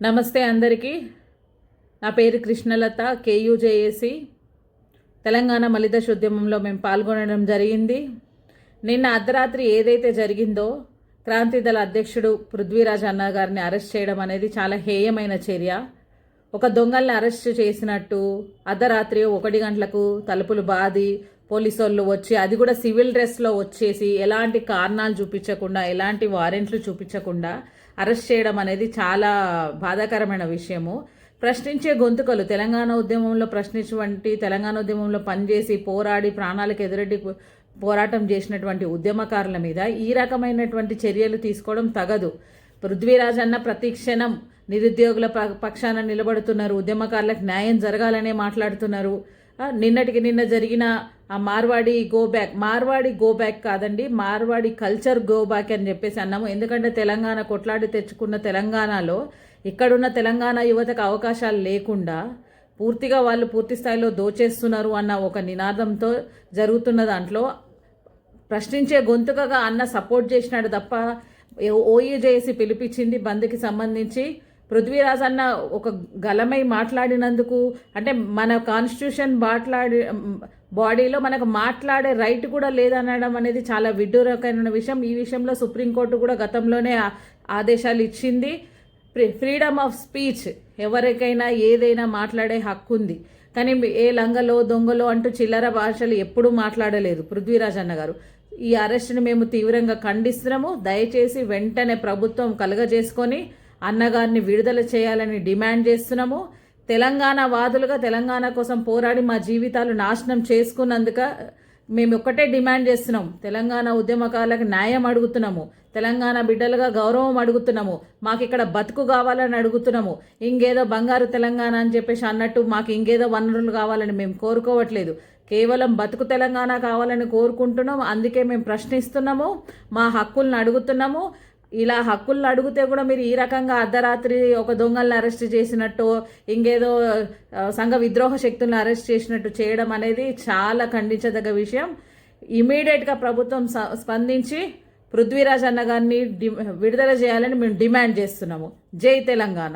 నమస్తే అందరికీ. నా పేరు కృష్ణలత. కేయూజేఏసి తెలంగాణ మలిదశ ఉద్యమంలో మేము పాల్గొనడం జరిగింది. నిన్న అర్ధరాత్రి ఏదైతే జరిగిందో క్రాంతిదళ అధ్యక్షుడు పృథ్వీరాజ్ అన్న గారిని అరెస్ట్ చేయడం అనేది చాలా హేయమైన చర్య. ఒక దొంగల్ని అరెస్ట్ చేసినట్టు అర్ధరాత్రి 1 గంటలకు తలుపులు బాది పోలీసు వాళ్ళు వచ్చి, అది కూడా సివిల్ డ్రెస్లో వచ్చేసి ఎలాంటి కారణాలు చూపించకుండా, ఎలాంటి వారెంట్లు చూపించకుండా అరెస్ట్ చేయడం అనేది చాలా బాధాకరమైన విషయము. ప్రశ్నించే గొంతుకలు తెలంగాణ ఉద్యమంలో తెలంగాణ ఉద్యమంలో పనిచేసి పోరాడి ప్రాణాలకు ఎదురెడ్డి పోరాటం చేసినటువంటి ఉద్యమకారుల మీద ఈ రకమైనటువంటి చర్యలు తీసుకోవడం తగదు. పృథ్వీరాజ్ అన్న ప్రతి క్షణం నిరుద్యోగుల పక్షాన నిలబడుతున్నారు, ఉద్యమకారులకు న్యాయం జరగాలనే మాట్లాడుతున్నారు. నిన్నటికి నిన్న జరిగిన ఆ మార్వాడి గో బ్యాక్ కాదండి, మార్వాడి కల్చర్ గో బ్యాక్ అని చెప్పేసి అన్నాము. ఎందుకంటే తెలంగాణ కొట్లాడి తెచ్చుకున్న తెలంగాణలో ఇక్కడున్న తెలంగాణ యువతకు అవకాశాలు లేకుండా పూర్తిగా వాళ్ళు పూర్తి స్థాయిలో దోచేస్తున్నారు అన్న ఒక నినాదంతో జరుగుతున్న దాంట్లో ప్రశ్నించే గొంతుకగా అన్న సపోర్ట్ చేసినాడు తప్ప ఓయూజేఏసీ పిలిపించింది బంద్కి సంబంధించి పృథ్వీరాజ్ అన్న ఒక గలమై మాట్లాడినందుకు, అంటే మన కాన్స్టిట్యూషన్ బాడీలో మనకు మాట్లాడే రైట్ కూడా లేదనడం అనేది చాలా విడ్డూరకమైన విషయం. ఈ విషయంలో సుప్రీంకోర్టు కూడా గతంలోనే ఆదేశాలు ఇచ్చింది. ఫ్రీడమ్ ఆఫ్ స్పీచ్, ఎవరికైనా ఏదైనా మాట్లాడే హక్కు ఉంది. కానీ ఏ లంగలో దొంగలో అంటూ చిల్లర భాషలు ఎప్పుడూ మాట్లాడలేదు పృథ్వీరాజ్ అన్న గారు. ఈ అరెస్ట్ని మేము తీవ్రంగా ఖండిస్తున్నాము. దయచేసి వెంటనే ప్రభుత్వం కలుగజేసుకొని అన్నగారిని విడుదల చేయాలని డిమాండ్ చేస్తున్నాము. తెలంగాణ వాదులుగా తెలంగాణ కోసం పోరాడి మా జీవితాలు నాశనం చేసుకున్నందుక మేము ఒక్కటే డిమాండ్ చేస్తున్నాం. తెలంగాణ ఉద్యమకారులకు న్యాయం అడుగుతున్నాము, తెలంగాణ బిడ్డలుగా గౌరవం అడుగుతున్నాము, మాకు ఇక్కడ బతుకు కావాలని అడుగుతున్నాము. ఇంకేదో బంగారు తెలంగాణ అని చెప్పేసి అన్నట్టు మాకు ఇంకేదో వనరులు కావాలని మేము కోరుకోవట్లేదు. కేవలం బతుకు తెలంగాణ కావాలని కోరుకుంటున్నాం. అందుకే మేము ప్రశ్నిస్తున్నాము, మా హక్కులను అడుగుతున్నాము. ఇలా హక్కులను అడిగితే కూడా మీరు ఈ రకంగా అర్ధరాత్రి ఒక దొంగల్ని అరెస్ట్ చేసినట్టు, ఇంకేదో సంఘ విద్రోహ శక్తులను అరెస్ట్ చేసినట్టు చేయడం అనేది చాలా ఖండించదగ్గ విషయం. ఇమీడియట్గా ప్రభుత్వం స్పందించి పృథ్వీరాజ్ అన్న గారిని విడుదల చేయాలని మేము డిమాండ్ చేస్తున్నాము. జై తెలంగాణ.